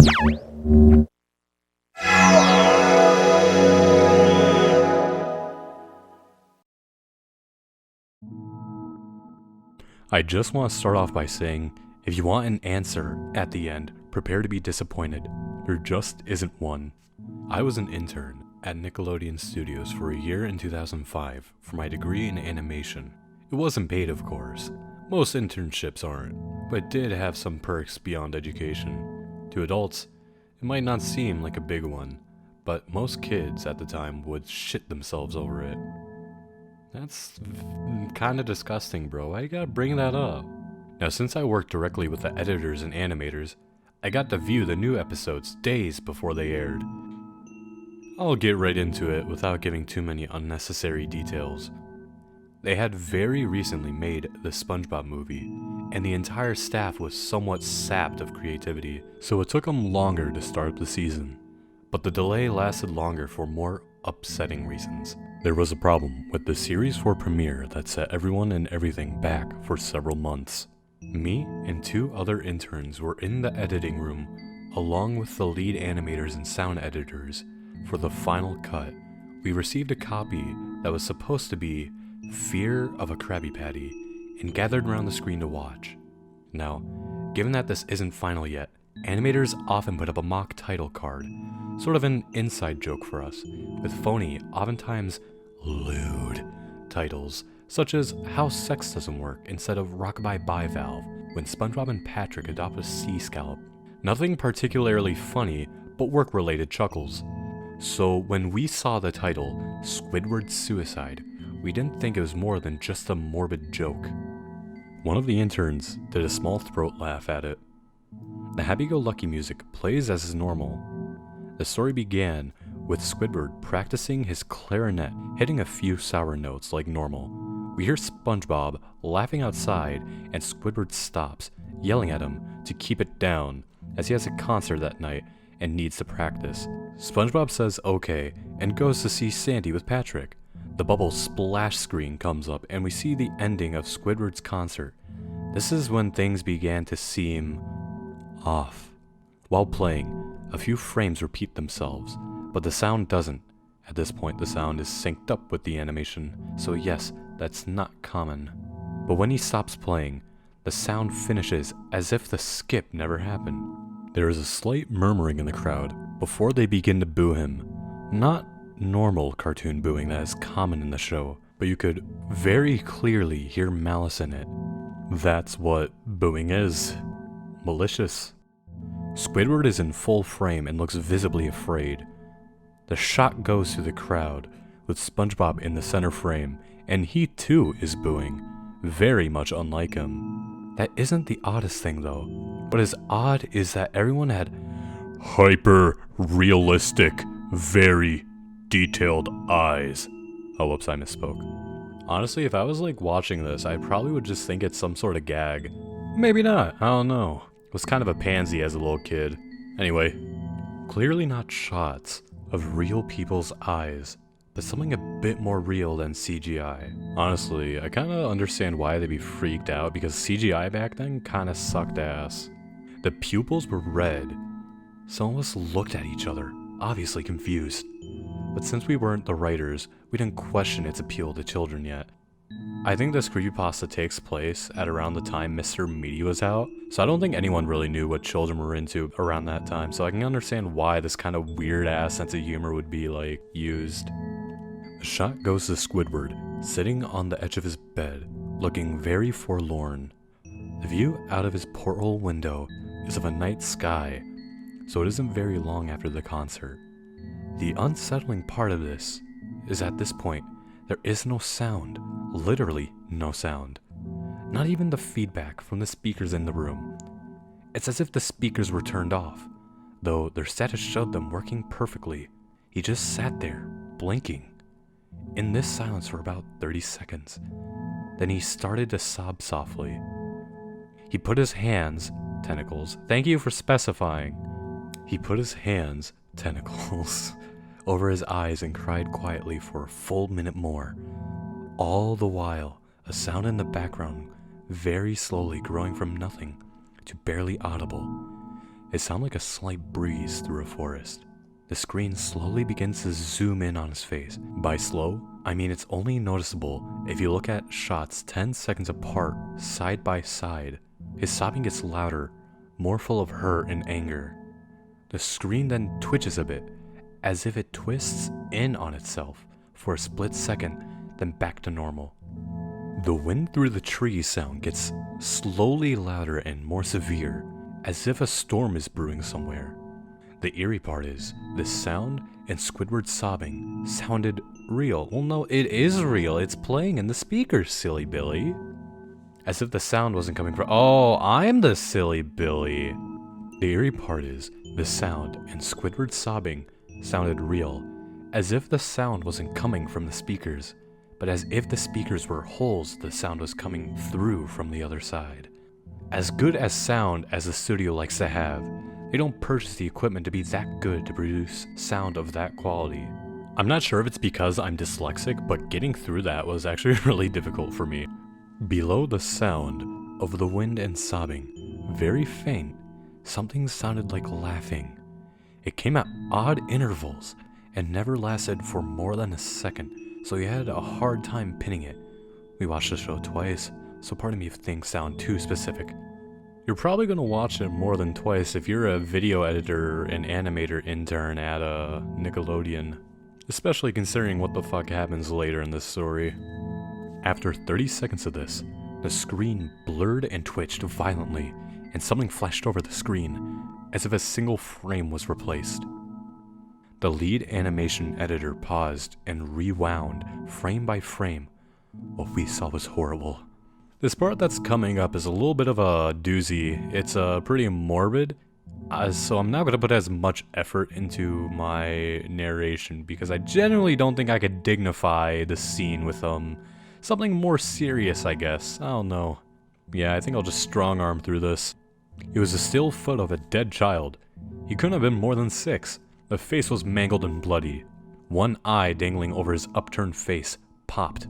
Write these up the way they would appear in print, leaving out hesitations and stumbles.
I just want to start off by saying, if you want an answer at the end, prepare to be disappointed. There just isn't one. I was an intern at Nickelodeon Studios for a year in 2005 for my degree in animation. It wasn't paid, of course. Most internships aren't, but it did have some perks beyond education. To adults, it might not seem like a big one, but most kids at the time would shit themselves over it. That's kinda disgusting, bro. Why you gotta bring that up? Now, since I worked directly with the editors and animators, I got to view the new episodes days before they aired. I'll get right into it without giving too many unnecessary details. They had very recently made the SpongeBob movie, and the entire staff was somewhat sapped of creativity, so it took them longer to start the season. But the delay lasted longer for more upsetting reasons. There was a problem with the Series 4 premiere that set everyone and everything back for several months. Me and 2 other interns were in the editing room, along with the lead animators and sound editors, for the final cut. We received a copy that was supposed to be Fear of a Krabby Patty, and gathered around the screen to watch. Now, given that this isn't final yet, animators often put up a mock title card, sort of an inside joke for us, with phony, oftentimes lewd titles, such as How Sex Doesn't Work instead of Rockabye Bivalve, when SpongeBob and Patrick adopt a sea scallop. Nothing particularly funny, but work-related chuckles. So when we saw the title, Squidward's Suicide, we didn't think it was more than just a morbid joke. One of the interns did a small throat laugh at it. The happy-go-lucky music plays as is normal. The story began with Squidward practicing his clarinet, hitting a few sour notes like normal. We hear SpongeBob laughing outside, and Squidward stops, yelling at him to keep it down, as he has a concert that night and needs to practice. SpongeBob says okay, and goes to see Sandy with Patrick. The bubble splash screen comes up, and we see the ending of Squidward's concert. This is when things began to seem off. While playing, a few frames repeat themselves, but the sound doesn't. At this point, the sound is synced up with the animation, so yes, that's not common. But when he stops playing, the sound finishes as if the skip never happened. There is a slight murmuring in the crowd before they begin to boo him. Not normal cartoon booing that is common in the show, but you could very clearly hear malice in it. That's what booing is. Malicious. Squidward is in full frame and looks visibly afraid. The shot goes to the crowd, with SpongeBob in the center frame, and he too is booing, very much unlike him. That isn't the oddest thing though. What is odd is that everyone had hyper-realistic, very detailed eyes. Oh, whoops, I misspoke. Honestly, if I was watching this, I probably would just think it's some sort of gag. Maybe not, I don't know. Was kind of a pansy as a little kid. Anyway, clearly not shots of real people's eyes, but something a bit more real than CGI. Honestly, I kinda understand why they'd be freaked out, because CGI back then kinda sucked ass. The pupils were red. Some of us looked at each other, obviously confused. But since we weren't the writers, we didn't question its appeal to children yet. I think this creepypasta takes place at around the time Mr. Meaty was out, so I don't think anyone really knew what children were into around that time, so I can understand why this kind of weird-ass sense of humor would be, used. The shot goes to Squidward, sitting on the edge of his bed, looking very forlorn. The view out of his porthole window is of a night sky, so it isn't very long after the concert. The unsettling part of this is at this point, there is no sound, literally no sound. Not even the feedback from the speakers in the room. It's as if the speakers were turned off, though their status showed them working perfectly. He just sat there, blinking, in this silence for about 30 seconds. Then he started to sob softly. He put his hands, tentacles, thank you for specifying. He put his hands, tentacles, over his eyes and cried quietly for a full minute more. All the while, a sound in the background, very slowly growing from nothing to barely audible. It sounded like a slight breeze through a forest. The screen slowly begins to zoom in on his face. By slow, I mean it's only noticeable if you look at shots 10 seconds apart, side by side. His sobbing gets louder, more full of hurt and anger. The screen then twitches a bit, as if it twists in on itself for a split second, then back to normal. The wind through the trees sound gets slowly louder and more severe, as if a storm is brewing somewhere. The eerie part is, this sound and Squidward's sobbing sounded real. Well, no, it is real. It's playing in the speakers, silly Billy. As if the sound wasn't coming from— oh, I'm the silly Billy. The eerie part is, the sound and Squidward's sobbing sounded real, as if the sound wasn't coming from the speakers, but as if the speakers were holes the sound was coming through from the other side. As good as sound as the studio likes to have, they don't purchase the equipment to be that good to produce sound of that quality. I'm not sure if it's because I'm dyslexic, but getting through that was actually really difficult for me. Below the sound of the wind and sobbing, very faint, something sounded like laughing. It came at odd intervals and never lasted for more than a second, so you had a hard time pinning it. We watched the show twice, so part of me thinks sound too specific. You're probably going to watch it more than twice if you're a video editor and animator intern at Nickelodeon, especially considering what the fuck happens later in this story. After 30 seconds of this, the screen blurred and twitched violently, and something flashed over the screen, as if a single frame was replaced. The lead animation editor paused and rewound, frame by frame. What we saw was horrible. This part that's coming up is a little bit of a doozy. It's pretty morbid, so I'm not going to put as much effort into my narration because I generally don't think I could dignify the scene with something more serious, I guess. I don't know. Yeah, I think I'll just strong arm through this. It was a still photo of a dead child. He couldn't have been more than 6. The face was mangled and bloody. One eye dangling over his upturned face popped.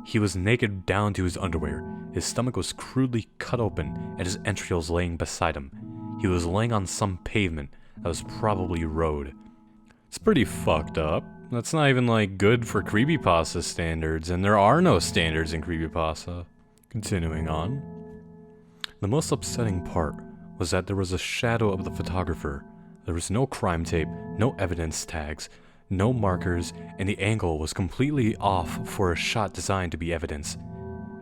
He was naked down to his underwear. His stomach was crudely cut open and his entrails laying beside him. He was laying on some pavement that was probably road. It's pretty fucked up. That's not even like good for Creepypasta standards, and there are no standards in Creepypasta. Continuing on. The most upsetting part was that there was a shadow of the photographer. There was no crime tape, no evidence tags, no markers, and the angle was completely off for a shot designed to be evidence.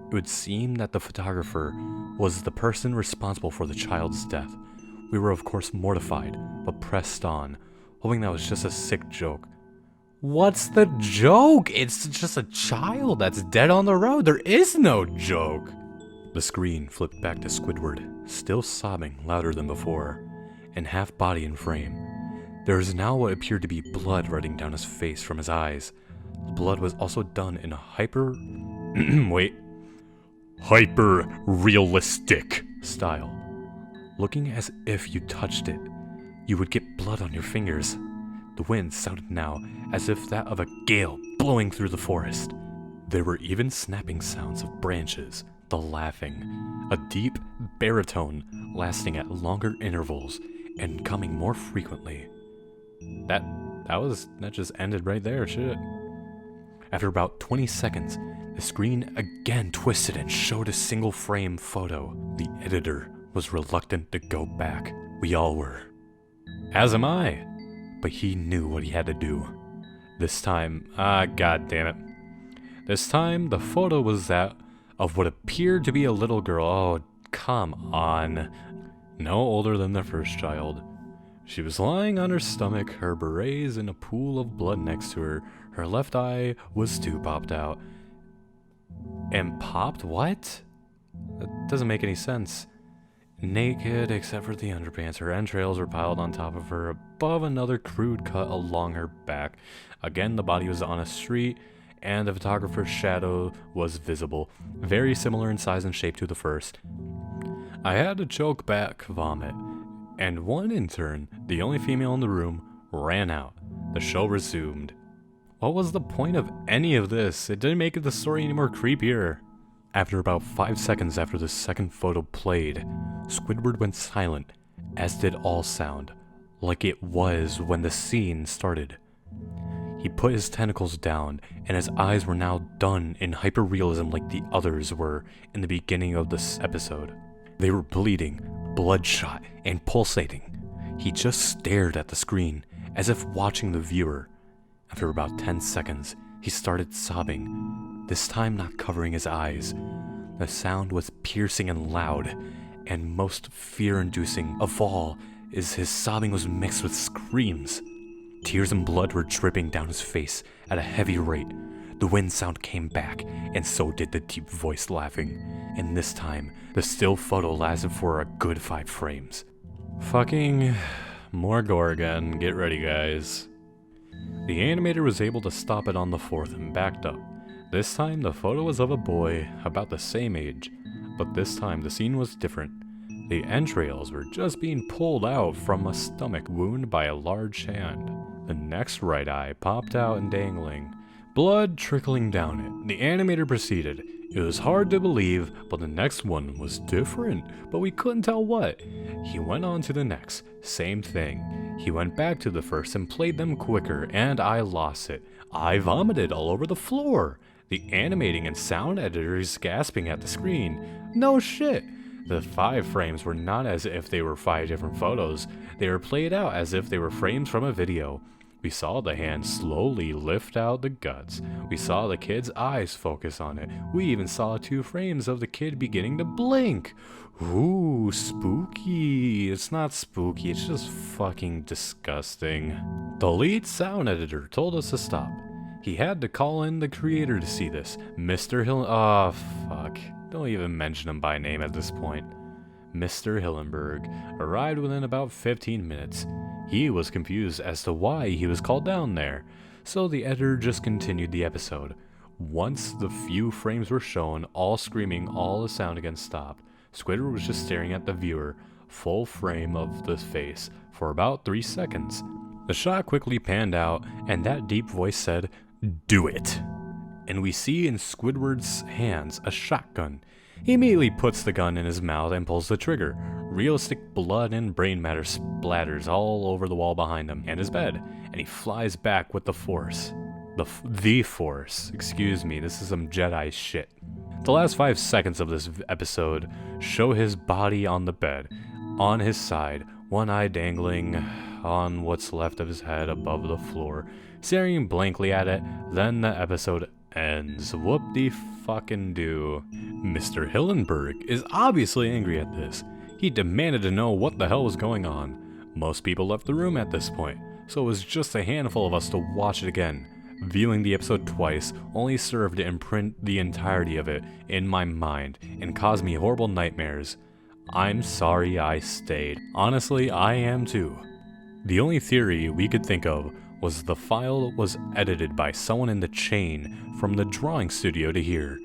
It would seem that the photographer was the person responsible for the child's death. We were of course mortified, but pressed on, hoping that was just a sick joke. What's the joke? It's just a child that's dead on the road. There is no joke. The screen flipped back to Squidward, still sobbing louder than before, and half body in frame. There was now what appeared to be blood running down his face from his eyes. The blood was also done in a hyper-realistic style. Looking as if you touched it, you would get blood on your fingers. The wind sounded now as if that of a gale blowing through the forest. There were even snapping sounds of branches, the laughing, a deep baritone lasting at longer intervals and coming more frequently. That just ended right there, shit. After about 20 seconds, the screen again twisted and showed a single frame photo. The editor was reluctant to go back. We all were. As am I. But he knew what he had to do. This time, god damn it. This time, the photo was that of what appeared to be a little girl. Oh, come on. No older than the first child. She was lying on her stomach, her berets in a pool of blood next to her. Her left eye was too popped out. And popped? What? That doesn't make any sense. Naked except for the underpants, her entrails were piled on top of her, above another crude cut along her back. Again, the body was on a street, and the photographer's shadow was visible, very similar in size and shape to the first. I had to choke back vomit, and one intern, the only female in the room, ran out. The show resumed. What was the point of any of this? It didn't make the story any more creepier. After about 5 seconds after the second photo played, Squidward went silent, as did all sound, like it was when the scene started. He put his tentacles down, and his eyes were now done in hyperrealism like the others were in the beginning of this episode. They were bleeding, bloodshot, and pulsating. He just stared at the screen, as if watching the viewer. After about 10 seconds, he started sobbing, this time not covering his eyes. The sound was piercing and loud, and most fear-inducing of all is his sobbing was mixed with screams. Tears and blood were dripping down his face at a heavy rate. The wind sound came back, and so did the deep voice laughing, and this time, the still photo lasted for a good 5 frames. Fucking more gore again, get ready guys. The animator was able to stop it on the 4th and backed up. This time the photo was of a boy about the same age, but this time the scene was different. The entrails were just being pulled out from a stomach wound by a large hand. The next right eye popped out and dangling, blood trickling down it. The animator proceeded. It was hard to believe, but the next one was different, but we couldn't tell what. He went on to the next, same thing. He went back to the first and played them quicker, and I lost it. I vomited all over the floor. The animating and sound editors gasping at the screen. No shit. The 5 frames were not as if they were 5 different photos. They were played out as if they were frames from a video. We saw the hand slowly lift out the guts. We saw the kid's eyes focus on it. We even saw 2 frames of the kid beginning to blink. Ooh, spooky. It's not spooky, it's just fucking disgusting. The lead sound editor told us to stop. He had to call in the creator to see this. Mr. Hill. Oh, fuck. Don't even mention him by name at this point. Mr. Hillenberg arrived within about 15 minutes. He was confused as to why he was called down there, so the editor just continued the episode. Once the few frames were shown, all screaming, all the sound again stopped. Squidward was just staring at the viewer, full frame of the face, for about 3 seconds. The shot quickly panned out, and that deep voice said, "Do it." And we see in Squidward's hands a shotgun. He immediately puts the gun in his mouth and pulls the trigger. Realistic blood and brain matter splatters all over the wall behind him and his bed, and he flies back with the Force. The Force. Excuse me, this is some Jedi shit. The last 5 seconds of this episode show his body on the bed, on his side, one eye dangling on what's left of his head above the floor, staring blankly at it. Then the episode ends. Whoop-de-fucking-do. Mr. Hillenberg is obviously angry at this. He demanded to know what the hell was going on. Most people left the room at this point, so it was just a handful of us to watch it again. Viewing the episode twice only served to imprint the entirety of it in my mind and cause me horrible nightmares. I'm sorry I stayed. Honestly, I am too. The only theory we could think of was the file was edited by someone in the chain from the drawing studio to here.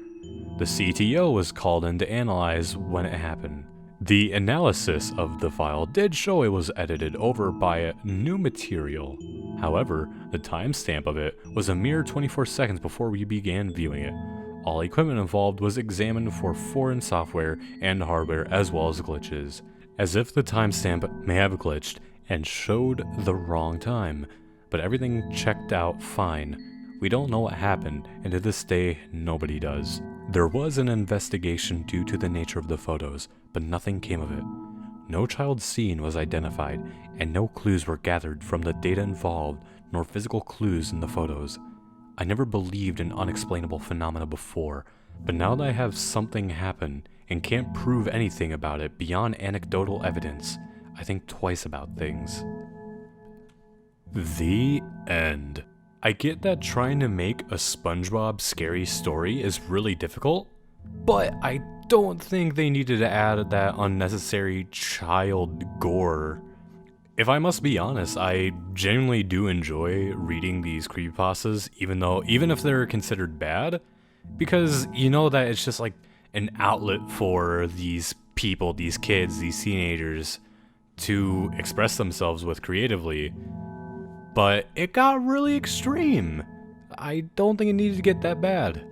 The CTO was called in to analyze when it happened. The analysis of the file did show it was edited over by new material. However, the timestamp of it was a mere 24 seconds before we began viewing it. All equipment involved was examined for foreign software and hardware as well as glitches, as if the timestamp may have glitched and showed the wrong time, but everything checked out fine. We don't know what happened, and to this day, nobody does. There was an investigation due to the nature of the photos, but nothing came of it. No child seen was identified, and no clues were gathered from the data involved, nor physical clues in the photos. I never believed in unexplainable phenomena before, but now that I have something happen and can't prove anything about it beyond anecdotal evidence, I think twice about things. The end. I get that trying to make a SpongeBob scary story is really difficult, but I don't think they needed to add that unnecessary child gore. If I must be honest, I genuinely do enjoy reading these creepypastas, even if they're considered bad, because you know that it's just like an outlet for these people, these kids, these teenagers to express themselves with creatively. But it got really extreme. I don't think it needed to get that bad.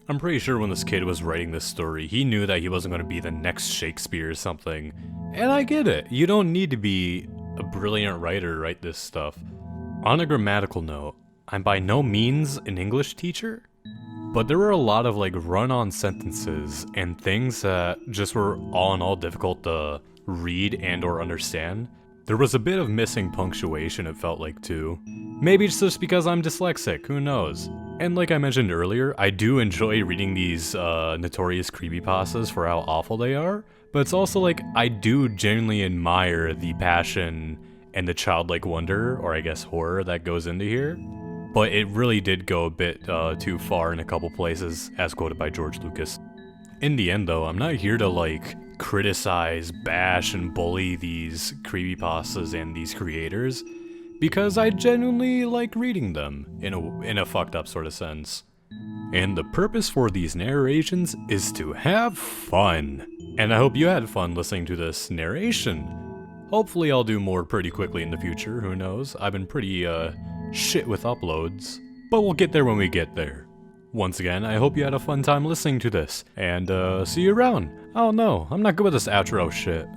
I'm pretty sure when this kid was writing this story, he knew that he wasn't going to be the next Shakespeare or something. And I get it, you don't need to be a brilliant writer to write this stuff. On a grammatical note, I'm by no means an English teacher, but there were a lot of like run-on sentences and things that just were all in all difficult to read and or understand. There was a bit of missing punctuation, it felt like, too. Maybe it's just because I'm dyslexic, who knows? And like I mentioned earlier, I do enjoy reading these notorious creepypastas for how awful they are, but it's also like I do genuinely admire the passion and the childlike wonder, or I guess horror, that goes into here. But it really did go a bit too far in a couple places, as quoted by George Lucas. In the end though, I'm not here to like criticize, bash, and bully these creepypastas and these creators, because I genuinely like reading them, in a fucked up sort of sense. And the purpose for these narrations is to have fun. And I hope you had fun listening to this narration. Hopefully I'll do more pretty quickly in the future, who knows? I've been pretty shit with uploads, but we'll get there when we get there. Once again, I hope you had a fun time listening to this, and see you around. Oh no, I'm not good with this outro shit.